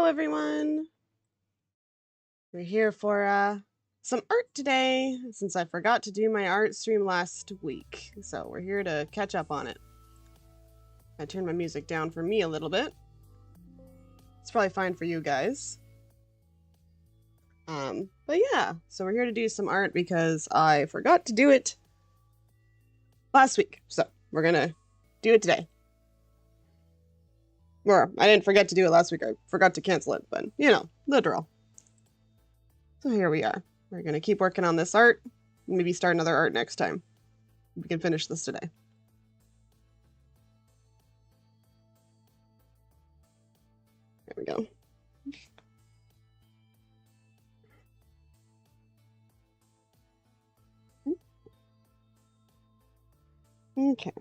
Hello, everyone. We're here for some art today, since I forgot to do my art stream last week. So we're here to catch up on it. I turned my music down for me a little bit. It's probably fine for you guys. But yeah, so we're here to do some art because I forgot to do it last week. So we're gonna do it today. Or, I didn't forget to do it last week, I forgot to cancel it, but you know, literal. So here we are. We're gonna keep working on this art. Maybe start another art next time. We can finish this today. There we go. Okay.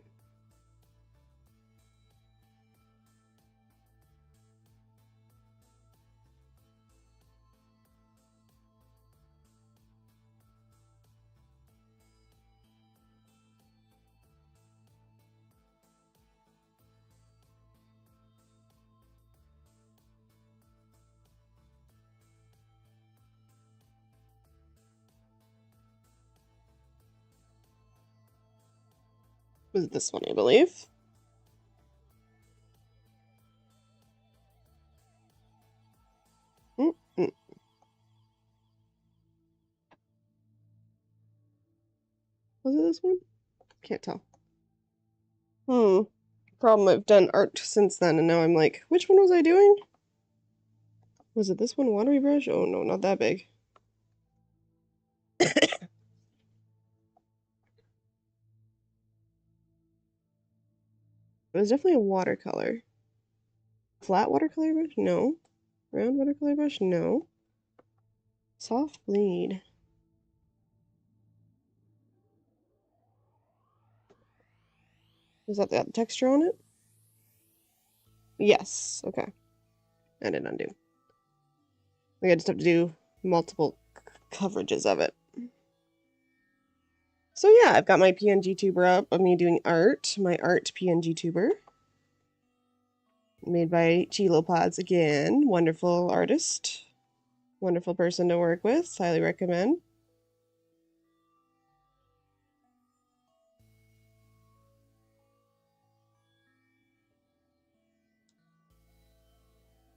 Was it this one, I believe? Mm-mm. Was it this one? Can't tell. Problem, I've done art since then, and now I'm like, which one was I doing? Was it this one, watery brush? Oh no, not that big. It was definitely a watercolor. Flat watercolor brush? No. Round watercolor brush? No. Soft bleed. Is that the texture on it? Yes. Okay. I did undo. I just have to do multiple coverages of it. So yeah, I've got my PNG tuber up of me doing art. My art PNG tuber. Made by Chilopods again. Wonderful artist. Wonderful person to work with. Highly recommend.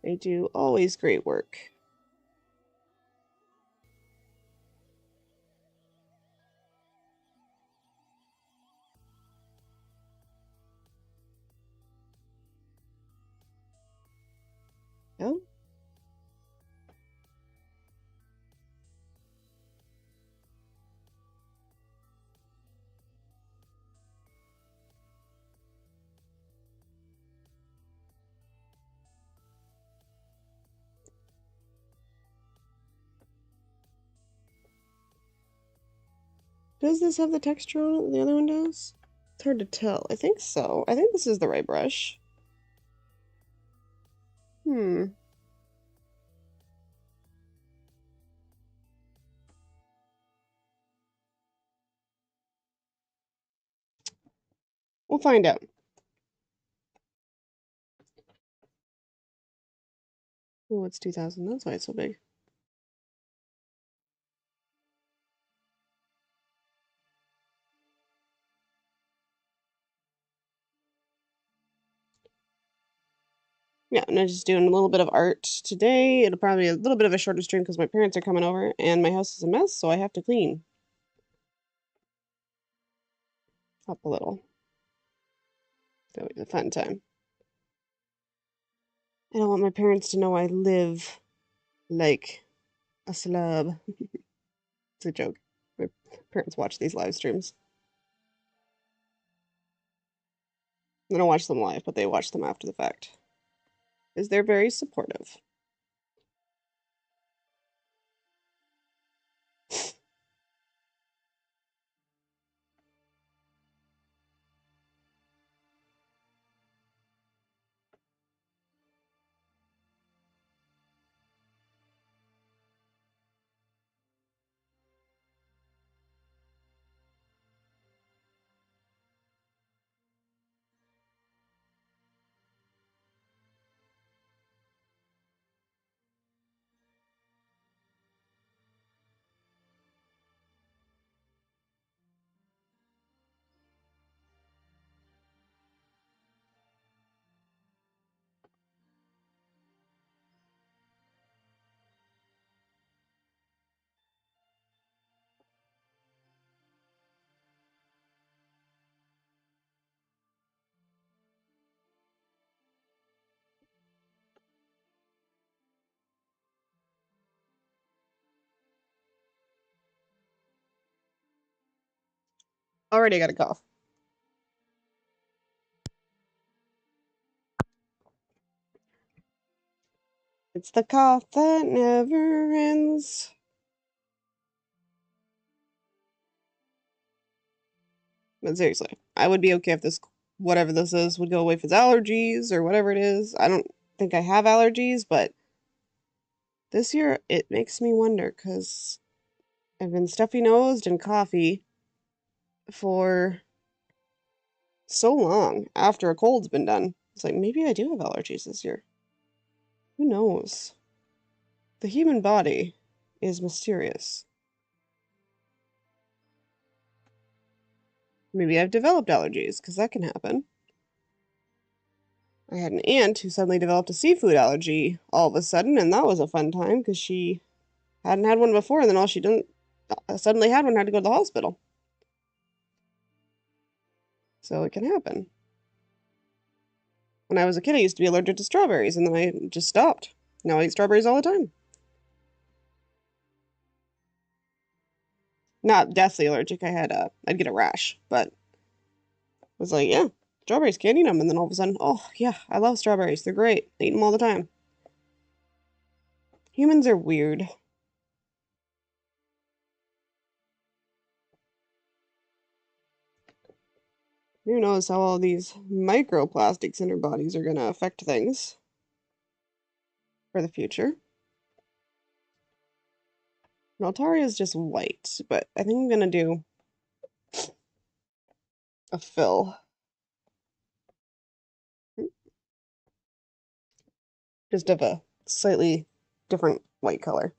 They do always great work. Yeah. Does this have the texture on it that the other one does? It's hard to tell. I think so. I think this is the right brush. Hmm. We'll find out. Oh, it's 2000. That's why it's so big. Yeah, and I'm just doing a little bit of art today. It'll probably be a little bit of a shorter stream because my parents are coming over and my house is a mess, so I have to clean up a little. It's always a fun time. I don't want my parents to know I live like a celeb. It's a joke. My parents watch these live streams. They don't watch them live, but they watch them after the fact. Because they're very supportive. Already got a cough. It's the cough that never ends. But seriously, I would be okay if this, whatever this is, would go away if it's allergies or whatever it is. I don't think I have allergies, but this year it makes me wonder because I've been stuffy nosed and coughy for so long after a cold's been done. It's like maybe I do have allergies this year. Who knows? The human body is mysterious. Maybe I've developed allergies, because that can happen. I had an aunt who suddenly developed a seafood allergy all of a sudden, and that was a fun time because she hadn't had one before, and then all she didn't suddenly had one, had to go to the hospital. So it can happen. When I was a kid, I used to be allergic to strawberries, and then I just stopped. Now I eat strawberries all the time. Not deathly allergic. I'd get a rash, but I was like, yeah, strawberries, can't eat them. And then all of a sudden, oh, yeah, I love strawberries. They're great. I eat them all the time. Humans are weird. Who knows how all these microplastics in our bodies are going to affect things for the future. Altaria is just white, but I think I'm going to do a fill. Just of a slightly different white color.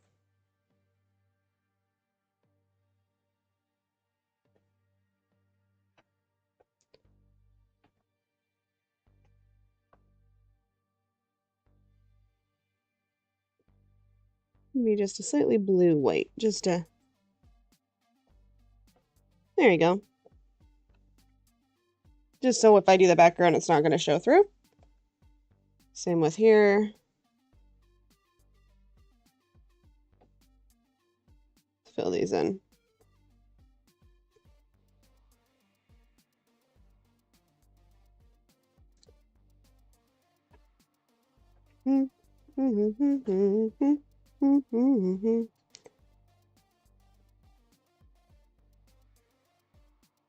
Maybe just a slightly blue white. Just a... There you go. Just so if I do the background, it's not going to show through. Same with here. Fill these in.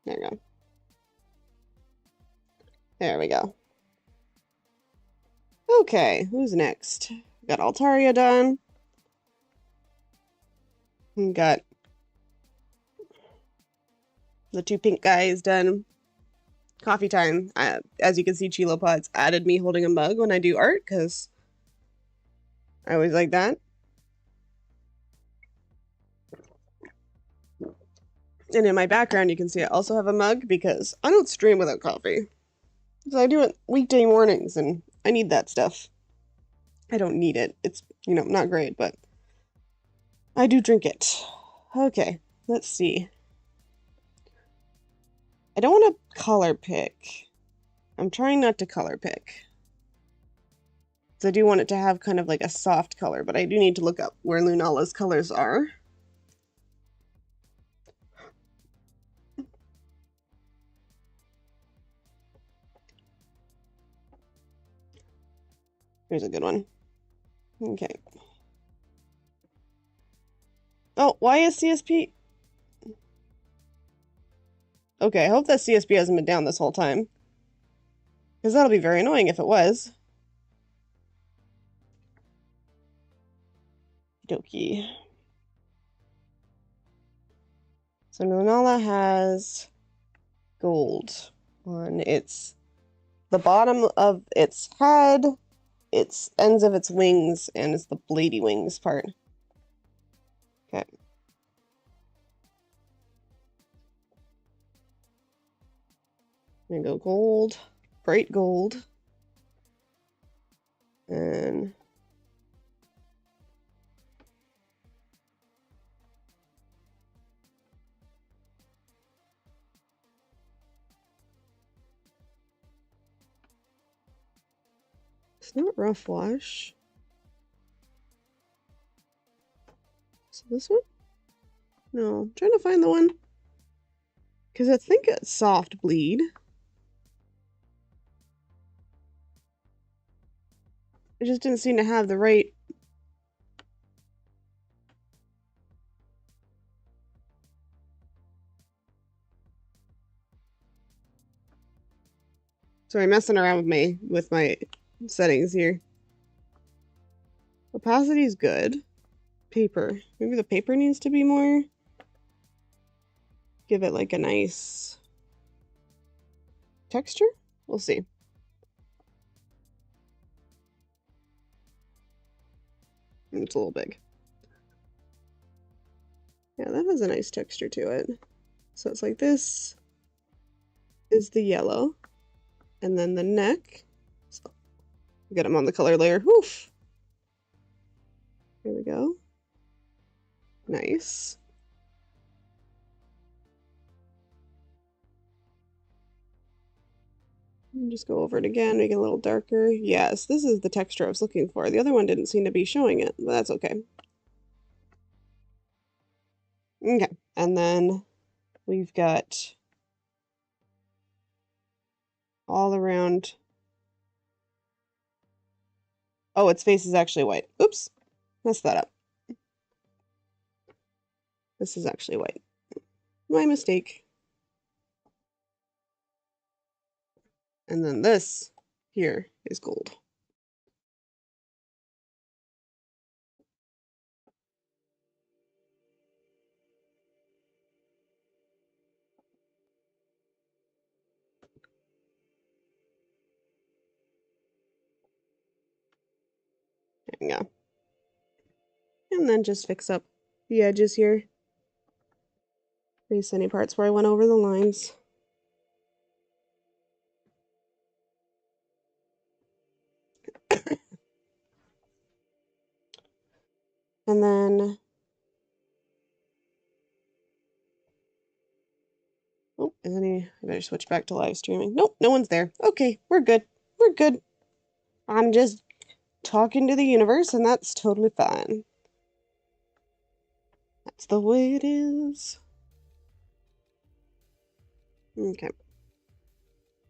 There we go. There we go. Okay, who's next? Got Altaria done. We got the two pink guys done. Coffee time. As you can see, Chilo Pods added me holding a mug when I do art, because I always like that. And in my background, you can see I also have a mug, because I don't stream without coffee. So I do it weekday mornings, and I need that stuff. I don't need it. It's, you know, not great, but I do drink it. Okay, let's see. I don't want to color pick. I'm trying not to color pick. So I do want it to have kind of like a soft color, but I do need to look up where Lunala's colors are. Here's a good one. Okay. Oh, why is CSP? Okay, I hope that CSP hasn't been down this whole time. Because that'll be very annoying if it was. Dokie. So Lunala has gold on the bottom of its head, its ends of its wings, and it's the bladey wings part. Okay. I'm gonna go gold, bright gold, and it's not rough wash. So this one? No, I'm trying to find the one. Because I think it's soft bleed. It just didn't seem to have the right... Sorry, messing around with my settings here. Opacity is good. Paper. Maybe the paper needs to be more... Give it like a nice... texture? We'll see. It's a little big. Yeah, that has a nice texture to it. So it's like this is the yellow. And then the neck. So get them on the color layer. Woof! Here we go. Nice. And just go over it again, make it a little darker. Yes, this is the texture I was looking for. The other one didn't seem to be showing it, but that's okay. Okay, and then we've got all around. Oh, its face is actually white. Oops, messed that up. This is actually white. My mistake. And then this here is gold. There you go. And then just fix up the edges here. Erase any parts where I went over the lines. And then, oh, is any, I better switch back to live streaming. Nope, no one's there. Okay, we're good. We're good. I'm just talking to the universe, and that's totally fine. That's the way it is. Okay.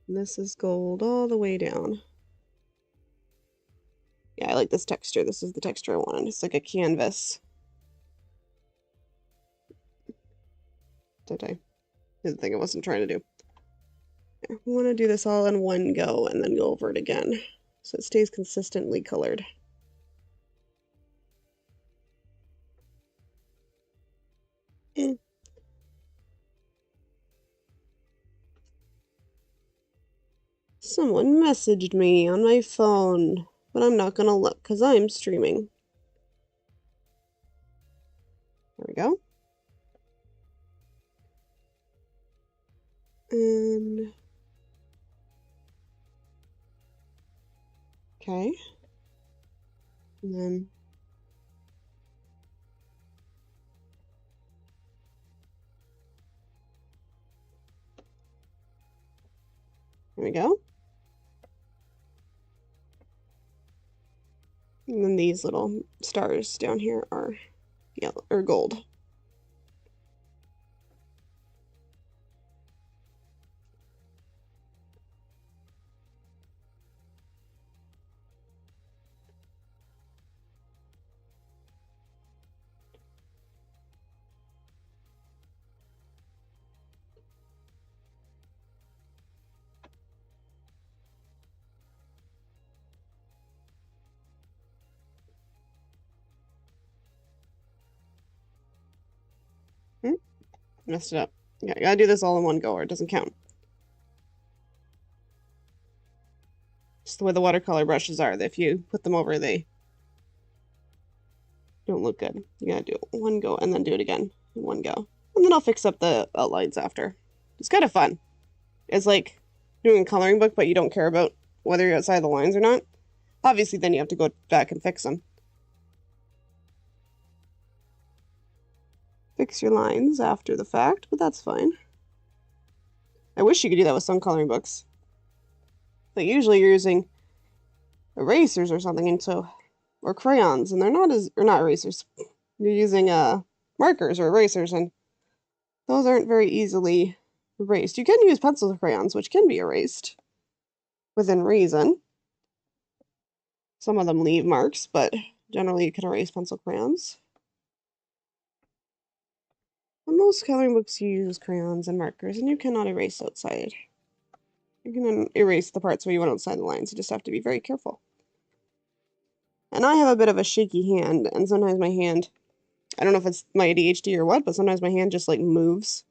This is gold all the way down. Yeah, I like this texture. This is the texture I wanted. It's like a canvas. Did I? Did the thing I wasn't trying to do. I want to do this all in one go and then go over it again so it stays consistently colored. Someone messaged me on my phone, but I'm not gonna look because I'm streaming. There we go. And okay. And then there we go. And then these little stars down here are yellow or gold. Messed it up. Yeah, you gotta do this all in one go or it doesn't count. Just the way the watercolor brushes are. If you put them over, they don't look good. You gotta do it one go and then do it again in one go. And then I'll fix up the outlines after. It's kind of fun. It's like doing a coloring book, but you don't care about whether you're outside the lines or not. Obviously, then you have to go back and fix them. Fix your lines after the fact, but that's fine. I wish you could do that with some coloring books. But usually you're using erasers or something, and so, or crayons, and they're not as, or not erasers. You're using markers or erasers, and those aren't very easily erased. You can use pencil crayons, which can be erased within reason. Some of them leave marks, but generally you can erase pencil crayons. In most coloring books use crayons and markers, and you cannot erase outside. You can erase the parts where you went outside the lines. You just have to be very careful. And I have a bit of a shaky hand, and sometimes my hand, I don't know if it's my ADHD or what, but sometimes my hand just like moves.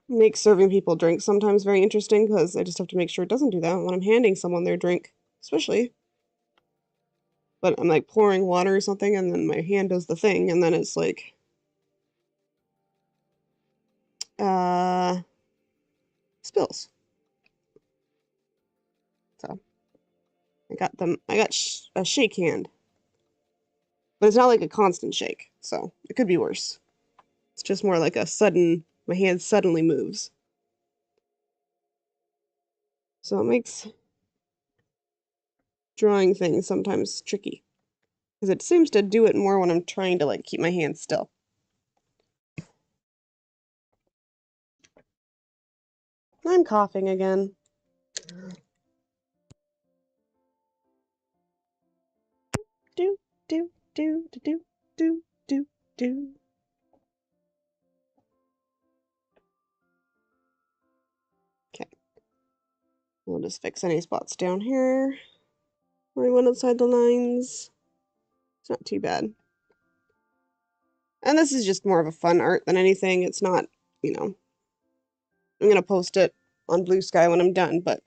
Makes serving people drinks sometimes very interesting because I just have to make sure it doesn't do that when I'm handing someone their drink, especially. But I'm like pouring water or something, and then my hand does the thing, and then it's like, spills. So I got a shake hand. But it's not like a constant shake, so it could be worse. It's just more like a sudden, my hand suddenly moves. So it makes drawing things sometimes tricky. Because it seems to do it more when I'm trying to like keep my hand still. I'm coughing again. Do, do, do, do, do, do, do, do. Okay. We'll just fix any spots down here where I went outside the lines. It's not too bad. And this is just more of a fun art than anything. It's not, you know, I'm going to post it on Blue Sky when I'm done, but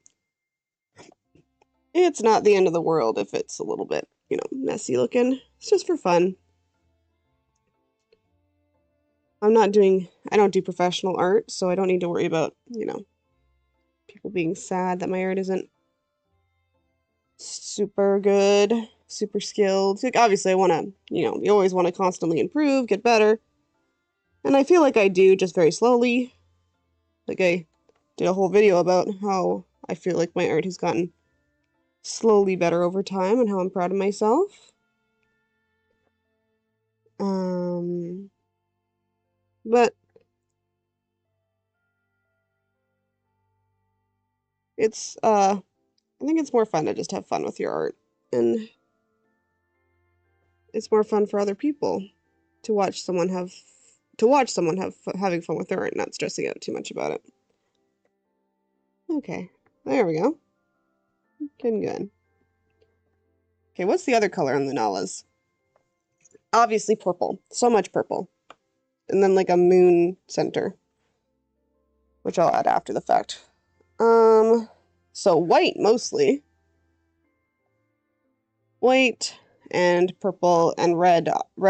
it's not the end of the world if it's a little bit, you know, messy looking. It's just for fun. I don't do professional art, so I don't need to worry about, you know, people being sad that my art isn't super good, super skilled. Like, obviously, I want to, you know, you always want to constantly improve, get better. And I feel like I do, just very slowly. Like, I did a whole video about how I feel like my art has gotten slowly better over time and how I'm proud of myself. But it's, I think it's more fun to just have fun with your art. And it's more fun for other people to watch someone having fun with their art, not stressing out too much about it. Okay, there we go. Getting good. Okay, what's the other color on the Nalas? Obviously purple. So much purple. And then like a moon center, which I'll add after the fact. So white mostly. White and purple and red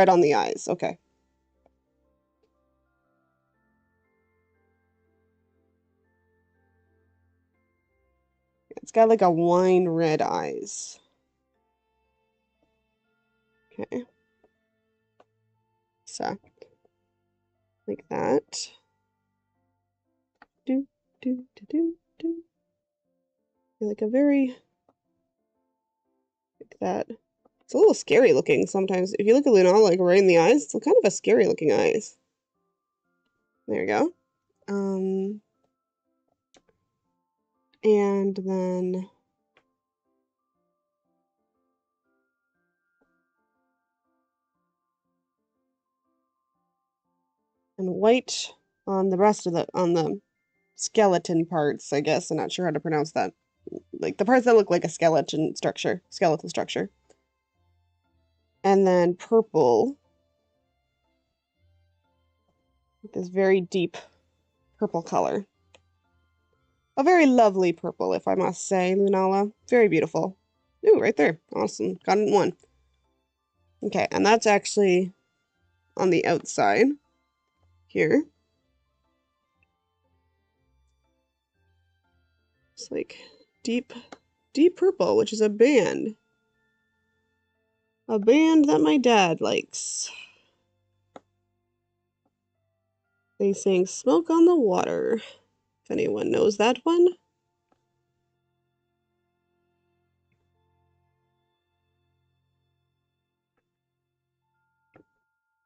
on the eyes. Okay. It's got like a wine red eyes. Okay. So, like that. Do, do, do, do, do. Like a very, like that. It's a little scary looking sometimes. If you look at Lunala, like right in the eyes, it's kind of a scary looking eyes. There you go. And then and white on the rest of on the skeleton parts, I guess. I'm not sure how to pronounce that. Like the parts that look like a skeletal structure. And then purple. This very deep purple color. A very lovely purple, if I must say, Lunala. Very beautiful. Ooh, right there. Awesome. Got it in one. Okay, and that's actually on the outside here. It's like deep, deep purple, which is a band. A band that my dad likes. They sing Smoke on the Water. If anyone knows that one.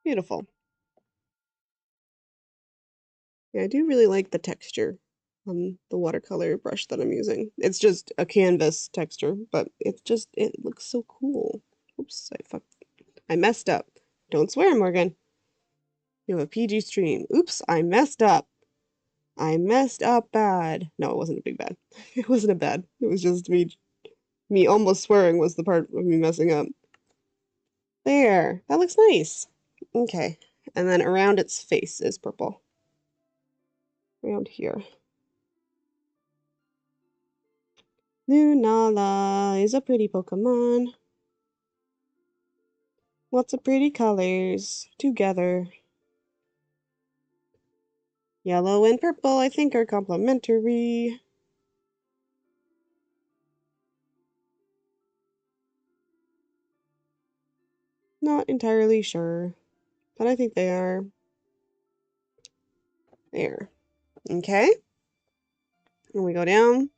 Beautiful. Yeah, I do really like the texture on the watercolor brush that I'm using. It's just a canvas texture, but it looks so cool. Oops, I messed up. Don't swear, Morgan. You have a PG stream. Oops, I messed up. I messed up bad. No, it wasn't a big bad. It wasn't a bad. It was just me almost swearing was the part of me messing up. There. That looks nice. Okay. And then around its face is purple. Around here. Lunala is a pretty Pokemon. Lots of pretty colors together. Yellow and purple, I think, are complementary. Not entirely sure, but I think they are. There. Okay. And we go down.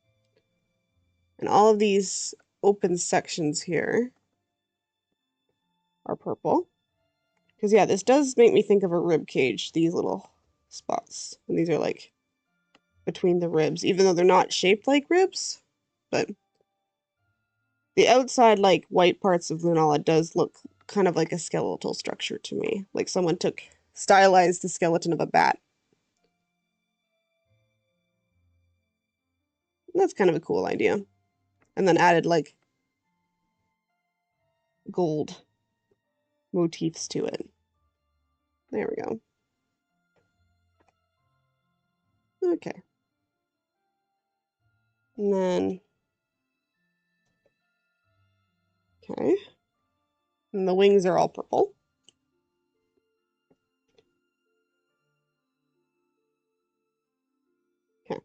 And all of these open sections here are purple. Because, yeah, this does make me think of a rib cage, these little spots. And these are, like, between the ribs, even though they're not shaped like ribs. But the outside, like, white parts of Lunala does look kind of like a skeletal structure to me. Like someone stylized the skeleton of a bat. That's kind of a cool idea. And then added, like, gold motifs to it. There we go. Okay. And then, okay. And the wings are all purple. Okay.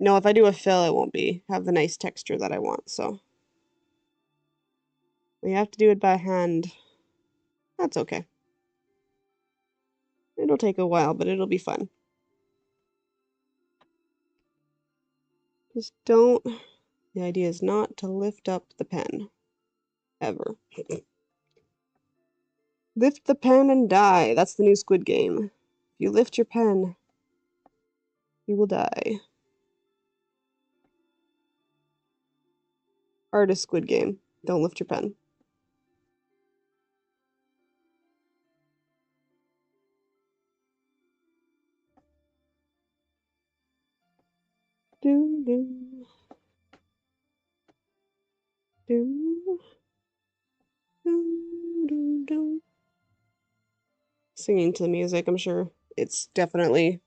No, if I do a fill, it won't have the nice texture that I want, so we have to do it by hand. That's okay. It'll take a while, but it'll be fun. Just don't... The idea is not to lift up the pen. Ever. Lift the pen and die. That's the new Squid Game. If you lift your pen, you will die. Artist Squid Game. Don't lift your pen. Do, do. Do, do, do, do. Singing to the music, I'm sure it's definitely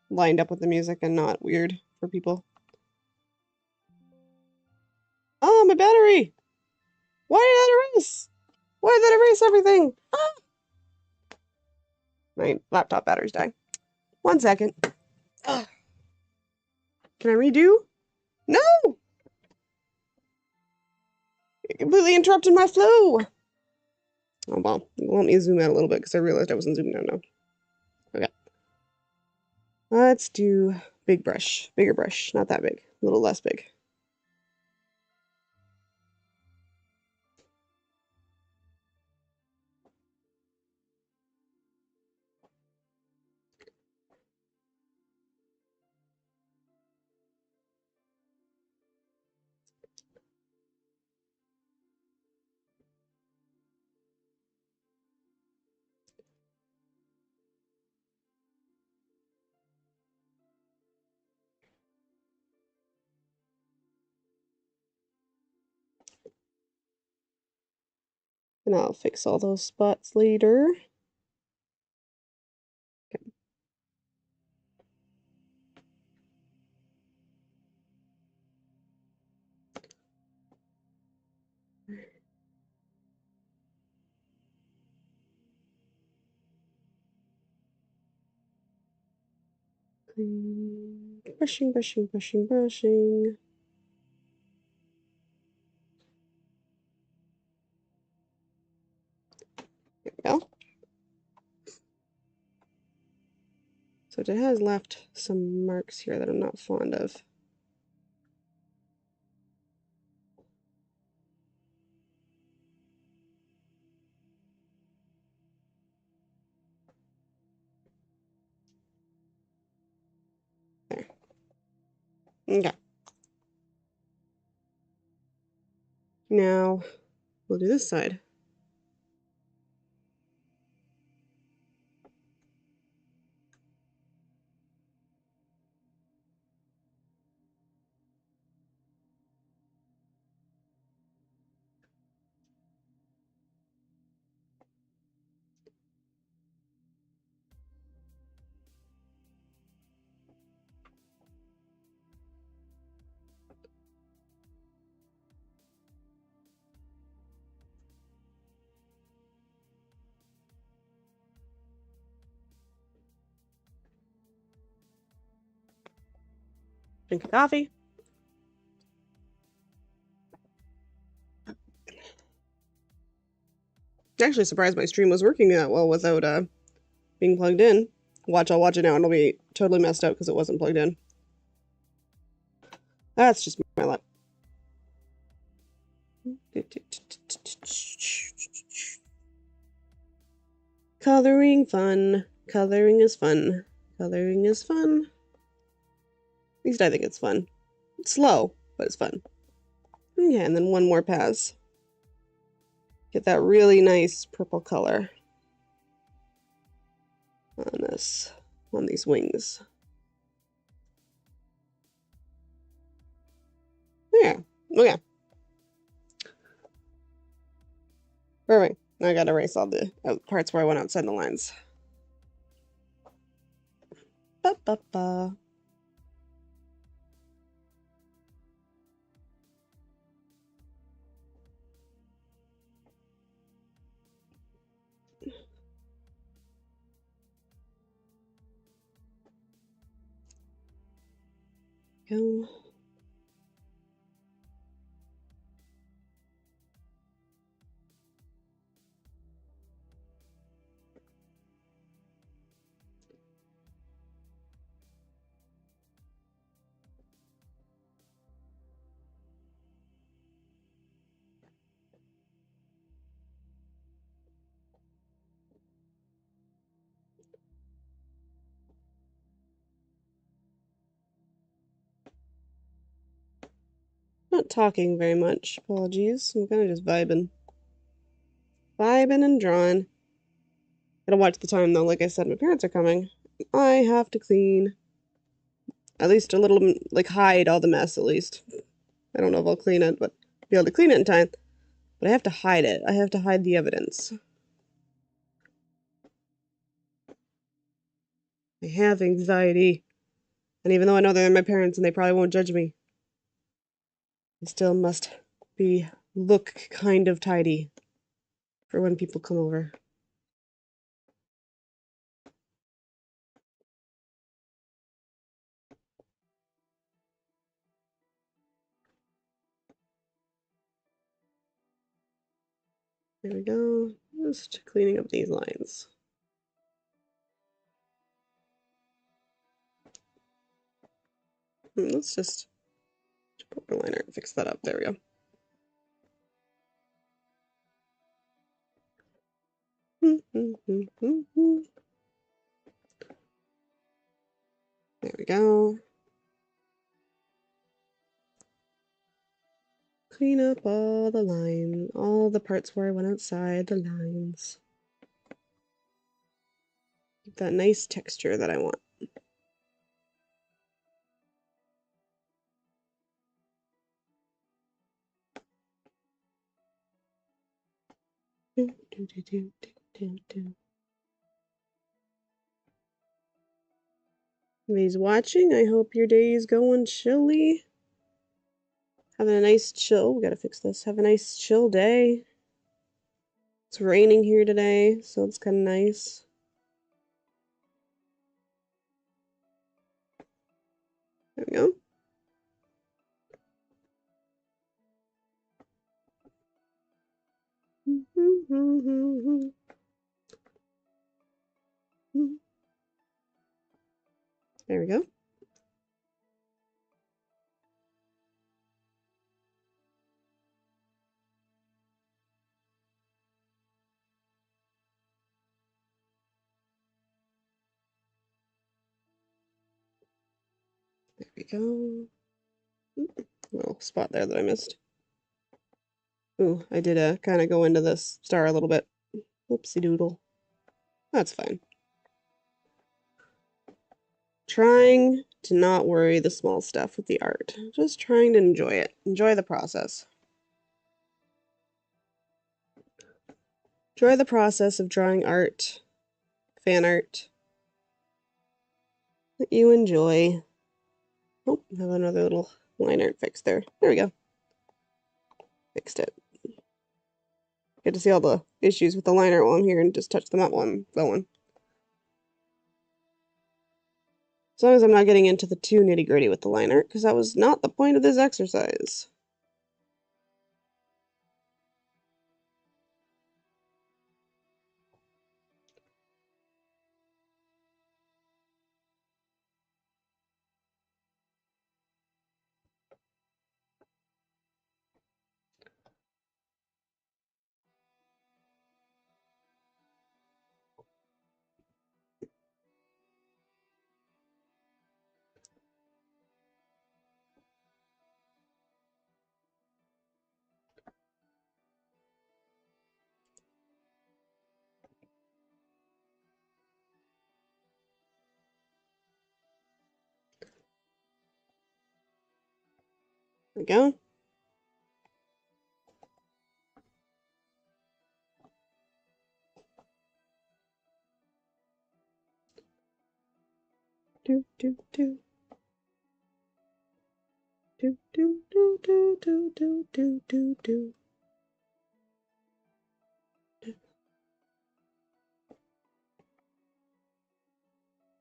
lined up with the music and not weird for people. Oh, my battery! Why did that erase? Why did that erase everything? Ah! My laptop battery's dying. 1 second. Ugh. Can I redo? No! It completely interrupted my flow. Oh, well. Let me zoom out a little bit because I realized I wasn't zooming out now. Okay. Let's do big brush. Bigger brush. Not that big. A little less big. And I'll fix all those spots later. Okay. Brushing, brushing, brushing, brushing. There we go. So it has left some marks here that I'm not fond of. Okay. Now we'll do this side. Drink of coffee. Actually surprised my stream was working that well without being plugged in. I'll watch it now and it'll be totally messed up because it wasn't plugged in. That's just my luck. Coloring fun. Coloring is fun. Coloring is fun. At least I think it's fun. It's slow, but it's fun. Yeah, and then one more pass. Get that really nice purple color on these wings. Yeah, okay. Perfect. Now I gotta erase all the parts where I went outside the lines. Ba ba ba. Go. Not talking very much. Apologies. I'm kind of just vibing. Vibing and drawing. Gotta watch the time though. Like I said, my parents are coming. I have to clean. At least a little, like, hide all the mess at least. I don't know if I'll clean it, but be able to clean it in time. But I have to hide it. I have to hide the evidence. I have anxiety. And even though I know they're my parents and they probably won't judge me, I still must look kind of tidy for when people come over. There we go. Just cleaning up these lines. Let's just put our liner and fix that up. There we go. There we go. Clean up all the parts where I went outside the lines. Get that nice texture that I want. Everybody's watching. I hope your day is going chilly. Having a nice chill. We gotta fix this. Have a nice chill day. It's raining here today, so it's kind of nice. There we go. There we go. There we go. little spot there that I missed. Ooh, I did kind of go into this star a little bit. Whoopsie doodle. That's fine. Trying to not worry the small stuff with the art. Just trying to enjoy it. Enjoy the process. Enjoy the process of drawing art, fan art that you enjoy. Oh, I have another little line art fix there. There we go. Fixed it. Get to see all the issues with the line art while I'm here and just touch them up while I'm going. As long as I'm not getting into the too nitty-gritty with the line art, because that was not the point of this exercise. There we go. Do, do, do. Do, do, do, do, do, do, do, do, do.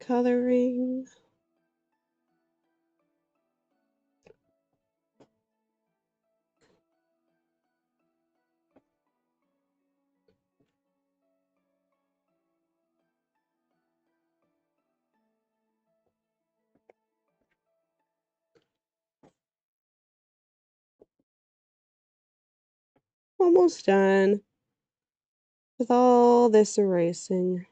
Coloring. Almost done with all this erasing.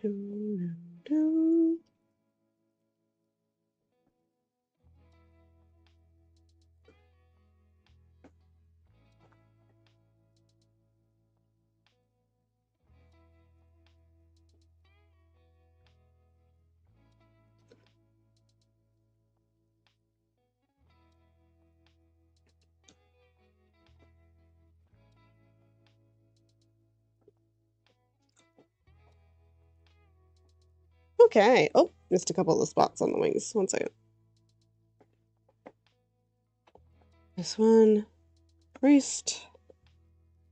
Do, do, do. Okay. Oh, missed a couple of the spots on the wings. One second. This one erased.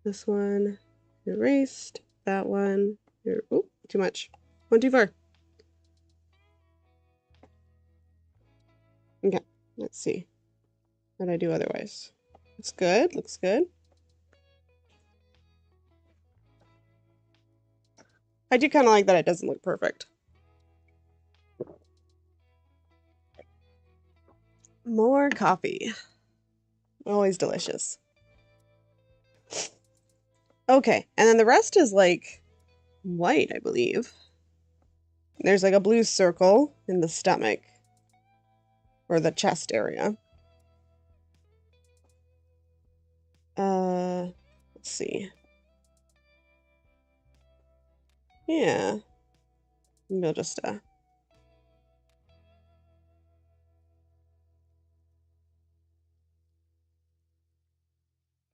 This one erased. That one. Oh, too much. One too far. Okay, let's see. What did I do otherwise? Looks good. Looks good. I do kind of like that it doesn't look perfect. More coffee. Always delicious. Okay, and then the rest is like white, I believe. There's like a blue circle in the stomach or the chest area. Let's see. Yeah. Maybe I'll just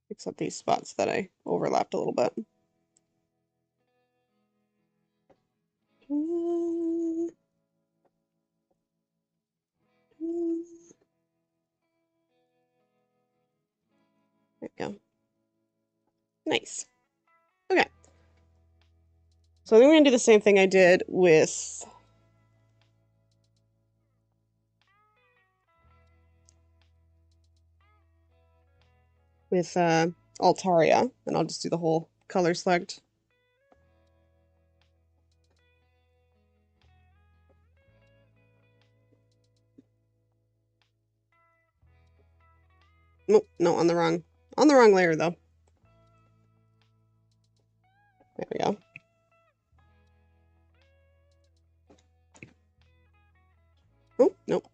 fix up these spots that I overlapped a little bit. There we go. Nice. Okay. So I think we're gonna do the same thing I did with Altaria, and I'll just do the whole color select. Nope, no, on the wrong layer though. we go. Oh, nope.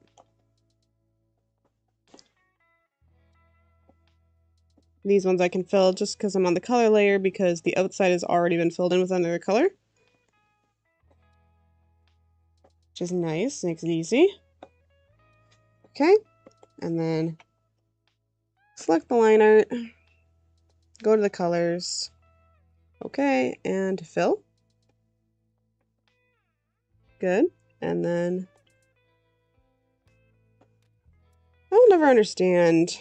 These ones I can fill just because I'm on the color layer because the outside has already been filled in with another color. Which is nice, makes it easy. Okay, and then select the line art, go to the colors, okay, and fill. Good, and then I will never understand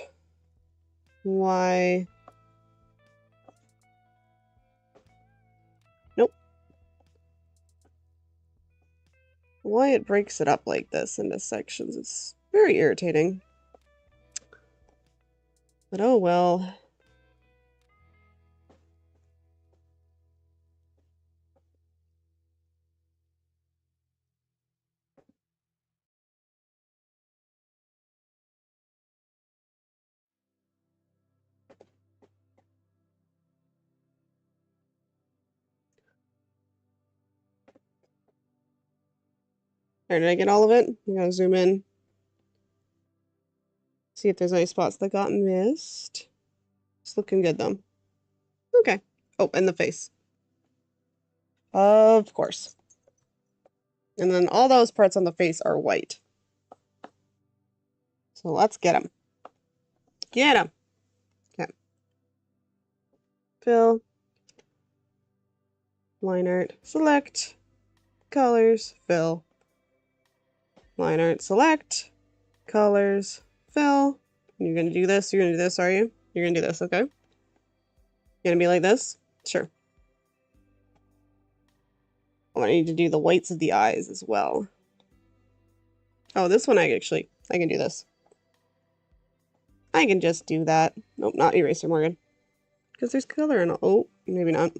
why. Nope. Why it breaks it up like this into sections. It's very irritating. But oh well. There, did I get all of it? I'm gonna zoom in. See if there's any spots that got missed. It's looking good though. Okay. Oh, and the face. Of course. And then all those parts on the face are white. So let's get them. Get them. Okay. Fill. Line art. Select. Colors. Fill. Line art. Select. Colors. Fill. You're gonna do this. You're gonna do this, are you? You're gonna do this, okay? You're gonna be like this? Sure. Oh, I need to do the whites of the eyes as well. Oh, this one I can do this. I can just do that. Nope, not eraser, Morgan. Because there's color in it. Oh, maybe not.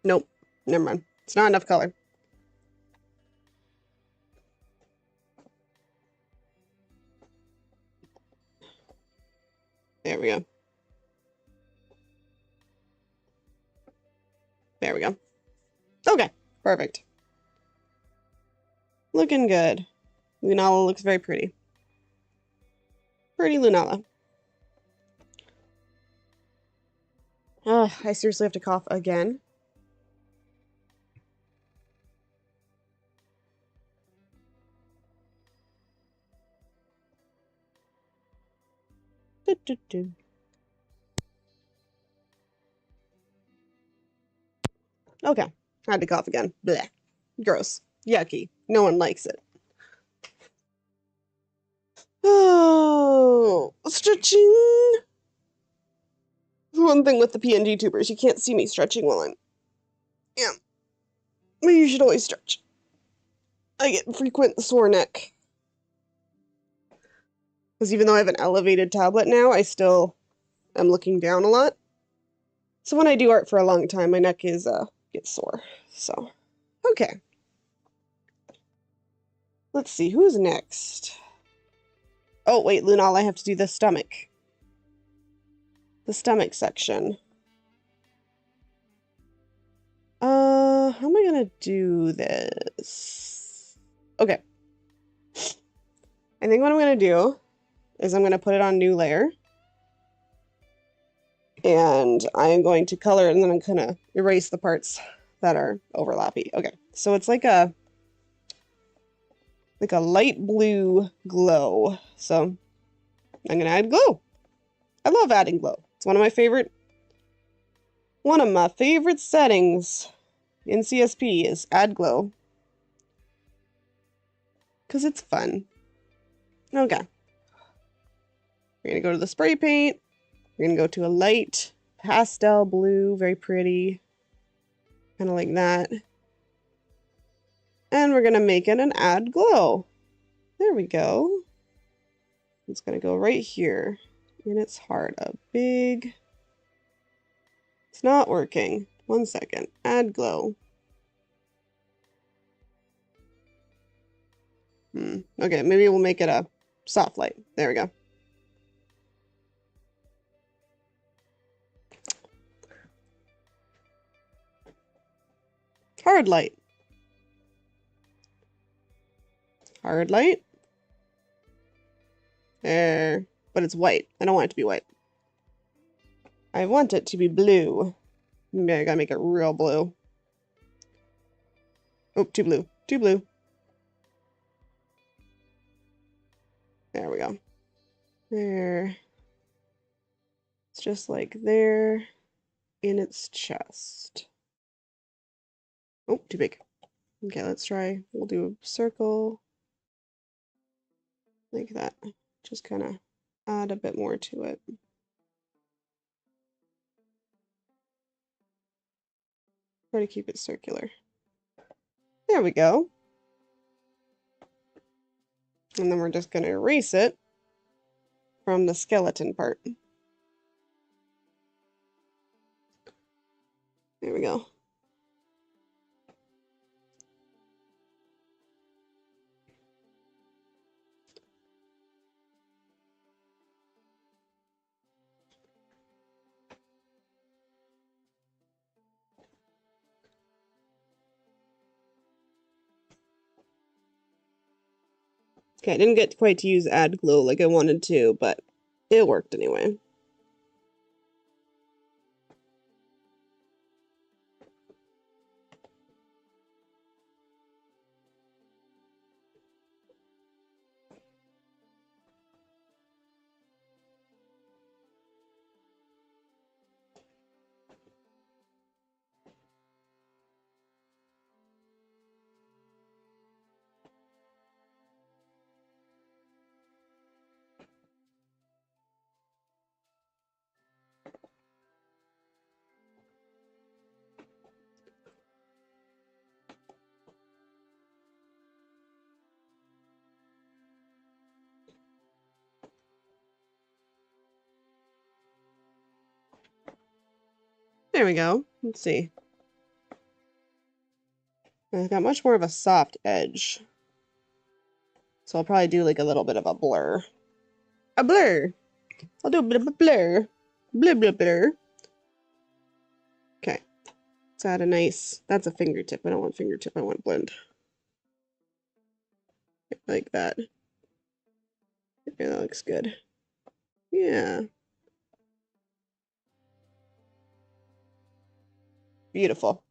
Nope, never mind. It's not enough color. There we go. There we go. Okay, perfect. Looking good. Lunala looks very pretty. Pretty Lunala. I seriously have to cough again. Okay, had to cough again. Blech. Gross. Yucky. No one likes it. Oh, stretching. One thing with the PNG tubers, you can't see me stretching while I'm... Yeah. But you should always stretch. I get frequent sore neck. Because even though I have an elevated tablet now, I still am looking down a lot. So when I do art for a long time, my neck is gets sore. So, okay. Let's see, who's next? Oh, wait, Lunal, I have to do the stomach. The stomach section. How am I gonna do this? Okay. I think what I'm gonna do is I'm gonna put it on new layer. And I am going to color and then I'm gonna erase the parts that are overlappy. Okay, so it's like a light blue glow. So I'm gonna add glow. I love adding glow. It's one of my favorite settings in CSP is add glow. Because it's fun. Okay. We're gonna go to the spray paint. We're gonna go to a light pastel blue, very pretty. Kind of like that. And we're gonna make it an add glow. There we go. It's gonna go right here in its heart. A big... It's not working. 1 second. Add glow. Okay, maybe we'll make it a soft light. There we go. Hard light. Hard light. There. But it's white. I don't want it to be white. I want it to be blue. Maybe I gotta make it real blue. Oh, too blue. Too blue. There we go. There. It's just like there in its chest. Oh, too big. Okay, let's try. We'll do a circle like that. Just kind of add a bit more to it. Try to keep it circular. There we go. And then we're just going to erase it from the skeleton part. There we go. Okay, I didn't get quite to use add glow like I wanted to, but it worked anyway. There we go. Let's see. I've got much more of a soft edge. So I'll probably do like a little bit of a blur. A blur! I'll do a bit of a blur. Blur, blur, blur. Okay. Let's add a nice... That's a fingertip. I don't want fingertip. I want blend. Like that. Okay, that looks good. Yeah. Beautiful.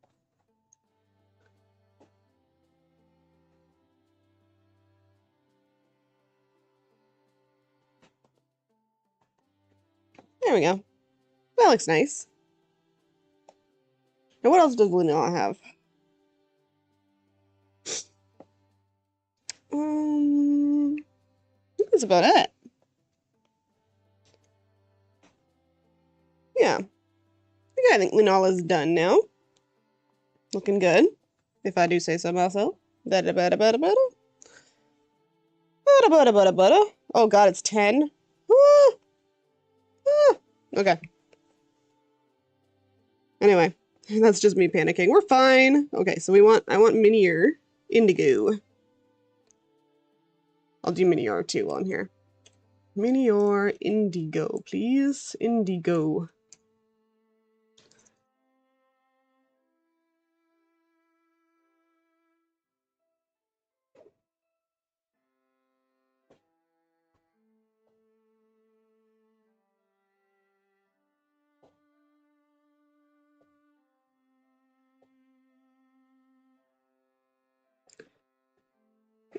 There we go. That looks nice. Now what else does vanilla have? I think that's about it. Yeah. I think Lunala's done now. Looking good, if I do say so myself. Bada bada bada bada. Bada bada bada bada. Oh god, it's 10. Ah! Ah! Okay. Anyway, that's just me panicking. We're fine. Okay, so I want Minior Indigo. I'll do Minior too on here. Minior Indigo, please. Indigo.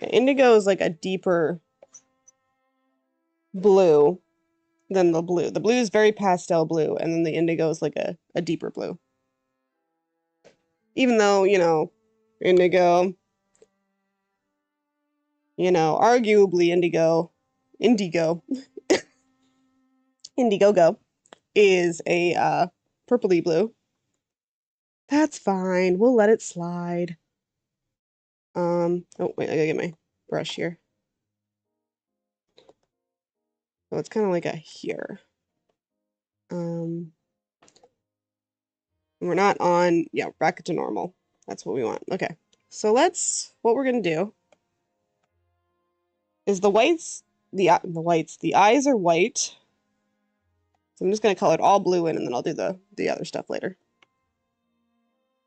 Yeah, indigo is like a deeper blue than the blue. The blue is very pastel blue, and then the indigo is like a deeper blue. Even though, you know, indigo, you know, arguably indigo, Indiegogo is a purpley blue. That's fine. We'll let it slide. Oh wait, I gotta get my brush here. So it's kind of like a here. We're not on, yeah, back to normal. That's what we want. Okay. So what we're gonna do is the eyes are white. So I'm just gonna color it all blue in, and then I'll do the other stuff later.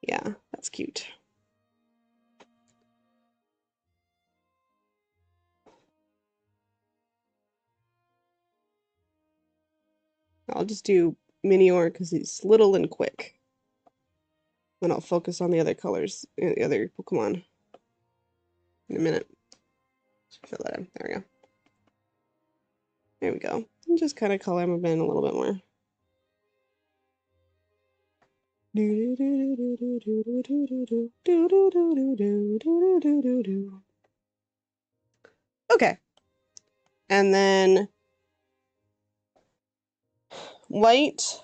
Yeah, that's cute. I'll just do Minior because he's little and quick. Then I'll focus on the other colors, the other Pokemon in a minute. Fill that in. There we go. There we go. And just kind of color him in a little bit more. Okay. And then white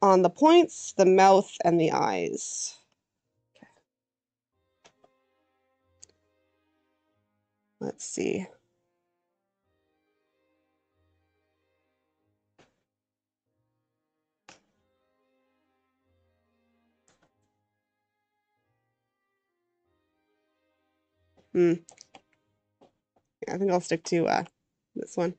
on the points, the mouth, and the eyes. Okay. Let's see. Yeah, I think I'll stick to this one.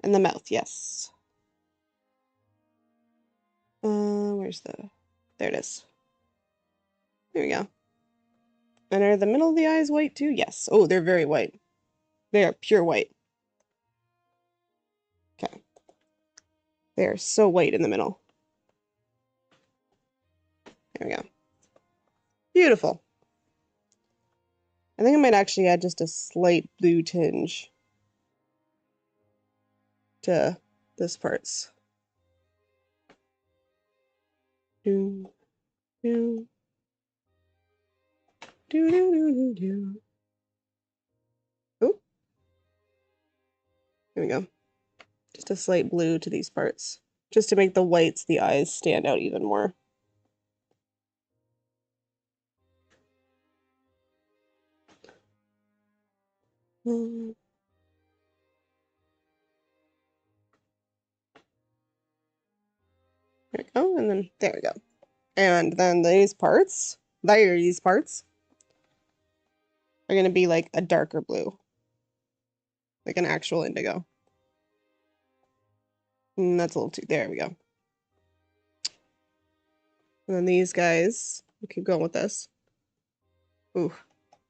And the mouth, yes. Where's there it is. There we go. And are the middle of the eyes white too? Yes. Oh, they're very white. They are pure white. Okay. They are so white in the middle. There we go. Beautiful. I think I might actually add just a slight blue tinge to this parts. Do, do, do, do, do, do. Oh, there we go. Just a slight blue to these parts, just to make the whites, the eyes stand out even more. There we go, and then there we go. And then these parts are going to be like a darker blue, like an actual indigo. And that's a little too, there we go. And then these guys, we'll keep going with this. Ooh,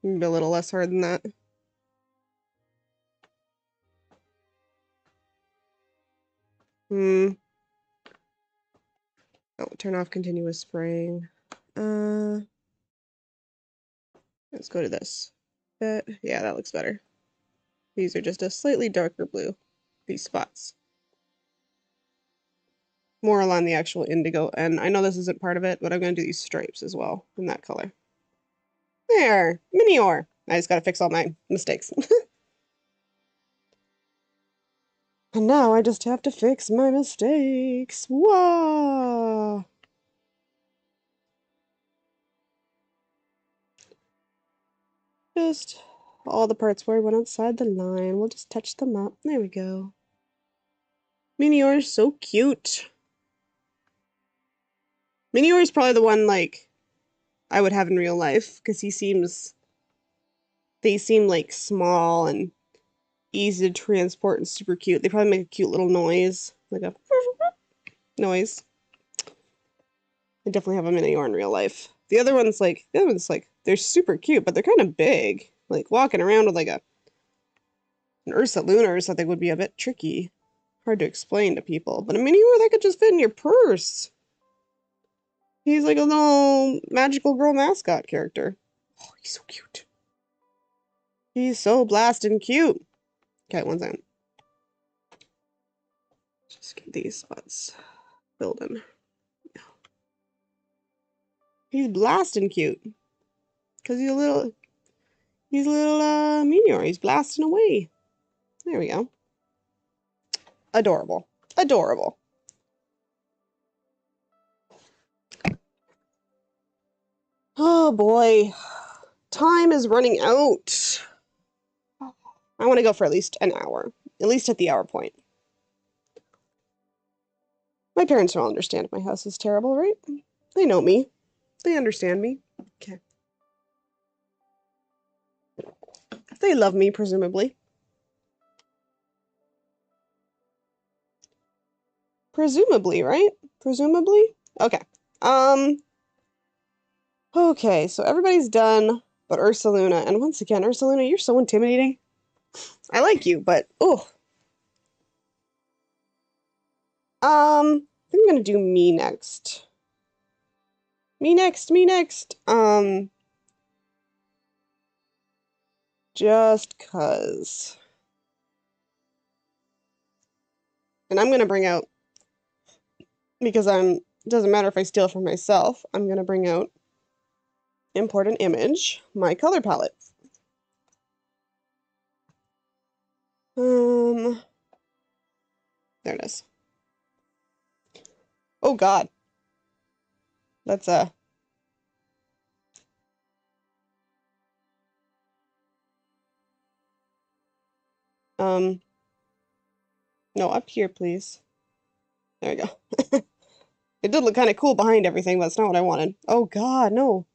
maybe a little less hard than that. Oh, turn off continuous spraying. Let's go to this. Yeah, that looks better. These are just a slightly darker blue, these spots. More along the actual indigo, and I know this isn't part of it, but I'm going to do these stripes as well in that color. There, Minior. I just got to fix all my mistakes. And now I just have to fix my mistakes. Whoa! Just all the parts where I went outside the line. We'll just touch them up. There we go. Minior is so cute. Minior is probably the one, like, I would have in real life, because they seem, like, small and easy to transport and super cute. They probably make a cute little noise, like a noise. I definitely have a Minior in real life. The other one's like, they're super cute, but they're kind of big. Like, walking around with, like, an Ursa Luna or something would be a bit tricky. Hard to explain to people. But a Minior, that could just fit in your purse. He's like a little magical girl mascot character. Oh, he's so cute. He's so blasting cute. Okay, one second. Just get these spots filled in. He's blasting cute. Because he's a little Meteor. He's blasting away. There we go. Adorable. Adorable. Oh, Oh boy. Time is running out. I want to go for at least an hour. At least at the hour point. My parents will understand if my house is terrible, right? They know me. They understand me. Okay. They love me, presumably. Presumably, right? Presumably? Okay. Okay, so everybody's done but Ursaluna. And once again, Ursaluna, you're so intimidating. I like you, but oh. I think I'm gonna do me next. Me next, me next. Just cause. And I'm gonna bring out, because doesn't matter if I steal from myself, I'm gonna bring out import an image, my color palette. There it is. Oh God. That's um no, up here, please. There we go. It did look kind of cool behind everything, but it's not what I wanted. Oh God, no.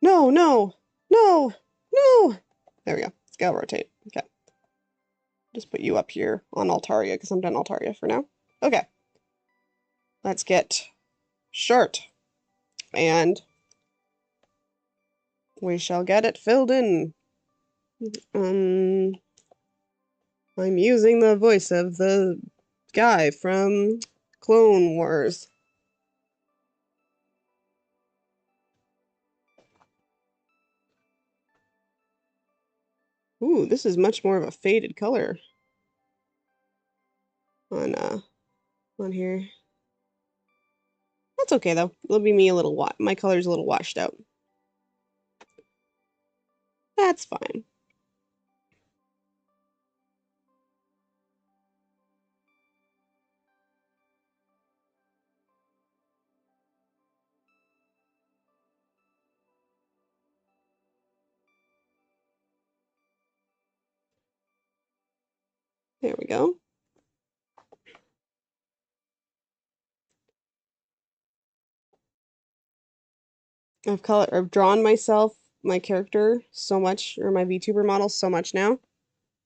No, no, no, no. There we go. Scale rotate. Okay. Just put you up here on Altaria because I'm done Altaria for now. Okay. Let's get short. And we shall get it filled in. I'm using the voice of the guy from Clone Wars. Ooh, this is much more of a faded color on here. That's okay though. It'll be me a little my color's a little washed out. That's fine. There we go. I've drawn my character so much, or my VTuber model so much now,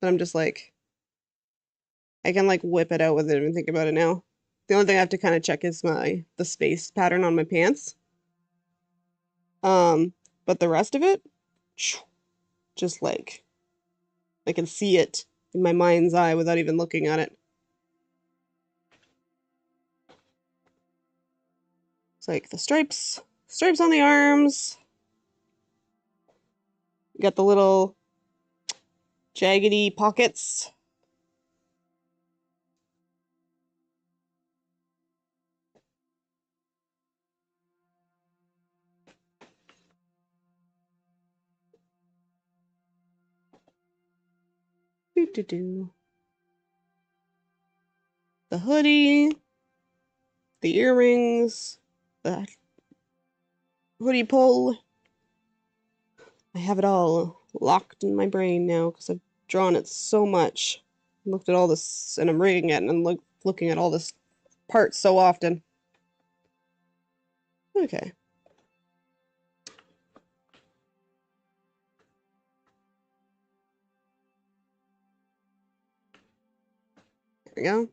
that I'm just like, I can like whip it out with it and think about it now. The only thing I have to kind of check is the space pattern on my pants. But the rest of it, just like, I can see it in my mind's eye without even looking at it. It's like the stripes on the arms. You got the little jaggedy pockets. Doo-doo-doo. The hoodie, the earrings, the hoodie pull. I have it all locked in my brain now because I've drawn it so much. Looked at all this, and I'm reading it, and I'm looking at all this parts so often. Okay. There we go.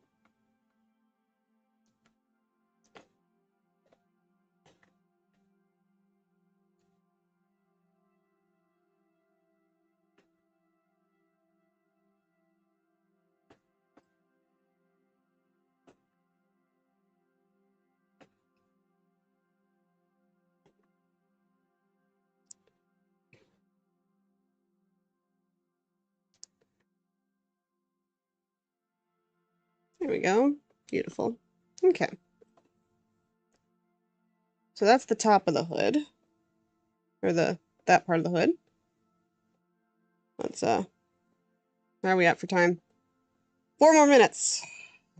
There we go. Beautiful. Okay. So that's the top of the hood. Or that part of the hood. Let's where are we at for time? 4 more minutes.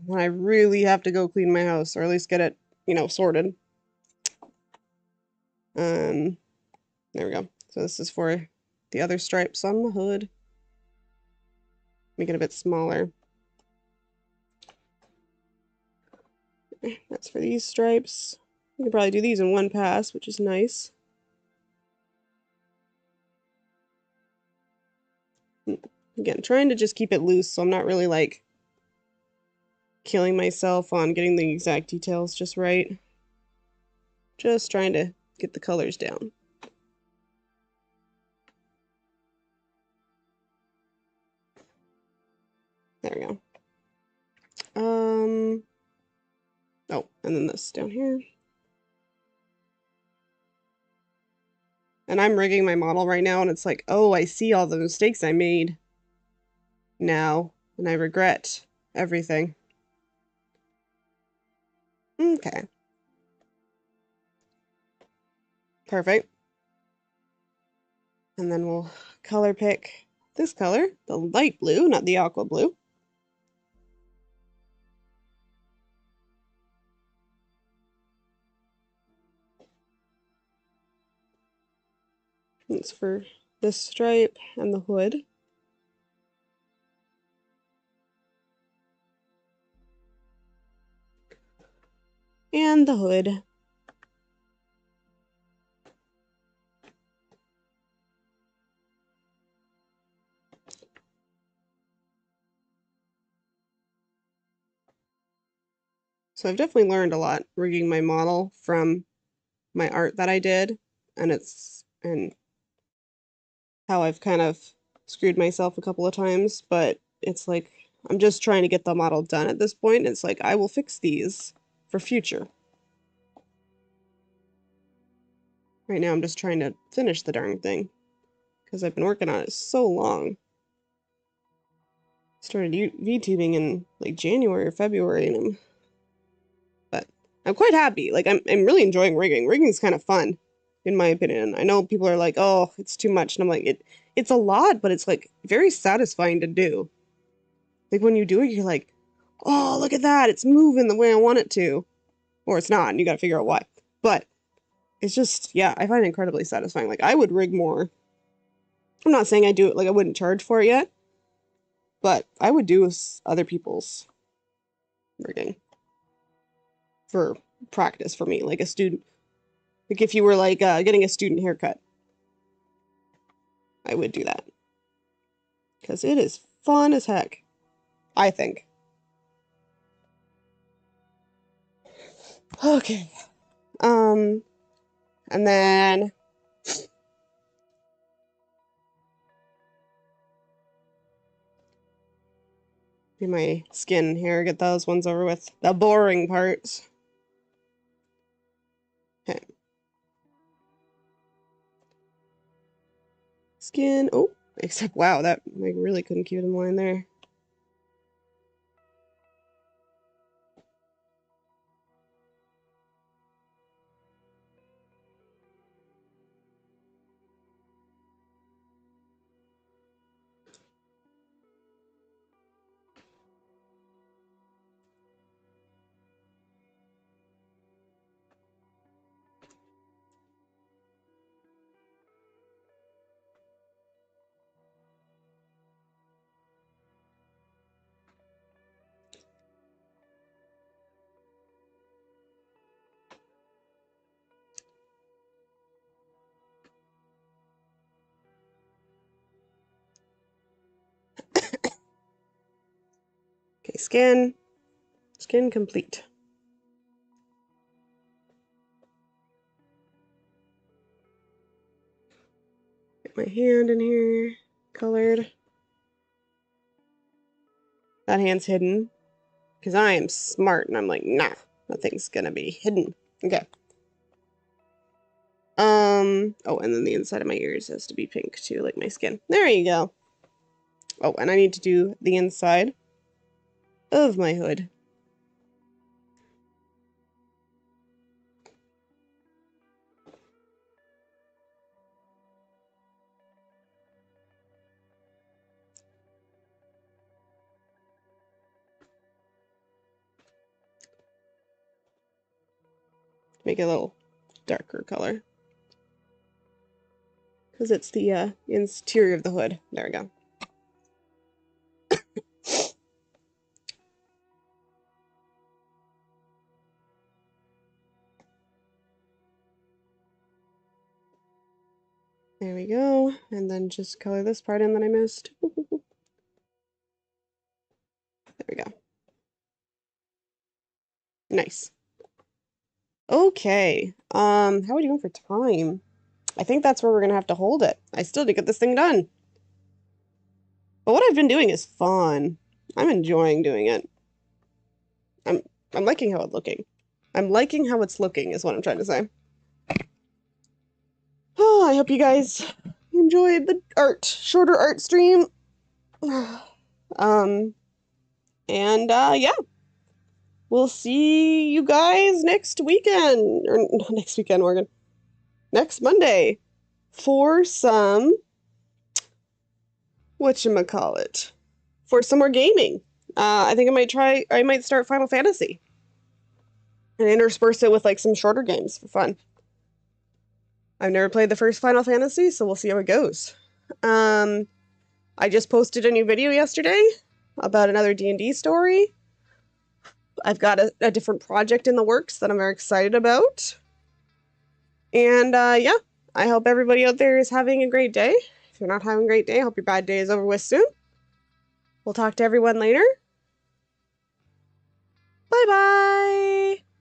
And I really have to go clean my house, or at least get it, sorted. There we go. So this is for the other stripes on the hood. Make it a bit smaller. That's for these stripes. You can probably do these in one pass, which is nice. Again, trying to just keep it loose, so I'm not really like killing myself on getting the exact details just right. Just trying to get the colors down. There we go. Oh, and then this down here. And I'm rigging my model right now, and it's like, oh, I see all the mistakes I made now, and I regret everything. Okay. Perfect. And then we'll color pick this color, the light blue, not the aqua blue. It's for this stripe and the hood. And the hood. So I've definitely learned a lot rigging my model from my art that I did, and how I've kind of screwed myself a couple of times, but it's like I'm just trying to get the model done at this point. It's like I will fix these for future. Right now I'm just trying to finish the darn thing because I've been working on it so long. Started VTubing in like January or February, but I'm quite happy. Like I'm really enjoying rigging. Rigging is kind of fun, in my opinion. I know people are like, "Oh, it's too much," and I'm like, it's a lot, but it's like very satisfying to do. Like when you do it, you're like, "Oh, look at that! It's moving the way I want it to," or it's not, and you got to figure out why. But it's just, yeah, I find it incredibly satisfying. Like I would rig more. I'm not saying I do it like I wouldn't charge for it yet, but I would do other people's rigging for practice for me, like a student. Like if you were like getting a student haircut, I would do that because it is fun as heck, I think. Okay. And then do my skin here, get those ones over with. The boring parts. Okay. Skin. Oh, except wow, that I really couldn't keep it in line there. Okay, skin. Skin complete. Get my hand in here, colored. That hand's hidden because I am smart and I'm like, nah, nothing's gonna be hidden. Okay. Oh, and then the inside of my ears has to be pink too, like my skin. There you go. Oh, and I need to do the inside of my hood. Make it a little darker color. because it's the interior of the hood. There we go. There we go. And then just color this part in that I missed. There we go. Nice. Okay. How are we doing for time? I think that's where we're gonna have to hold it. I still need to get this thing done. But what I've been doing is fun. I'm enjoying doing it. I'm liking how it's looking. I'm liking how it's looking is what I'm trying to say. Oh, I hope you guys enjoyed the shorter art stream. Yeah. We'll see you guys next weekend. Or not next weekend, Morgan. Next Monday. For some whatchamacallit. For some more gaming. I think I might start Final Fantasy. And intersperse it with like some shorter games for fun. I've never played the first Final Fantasy, so we'll see how it goes. I just posted a new video yesterday about another D&D story. I've got a different project in the works that I'm very excited about. And yeah, I hope everybody out there is having a great day. If you're not having a great day, I hope your bad day is over with soon. We'll talk to everyone later. Bye-bye!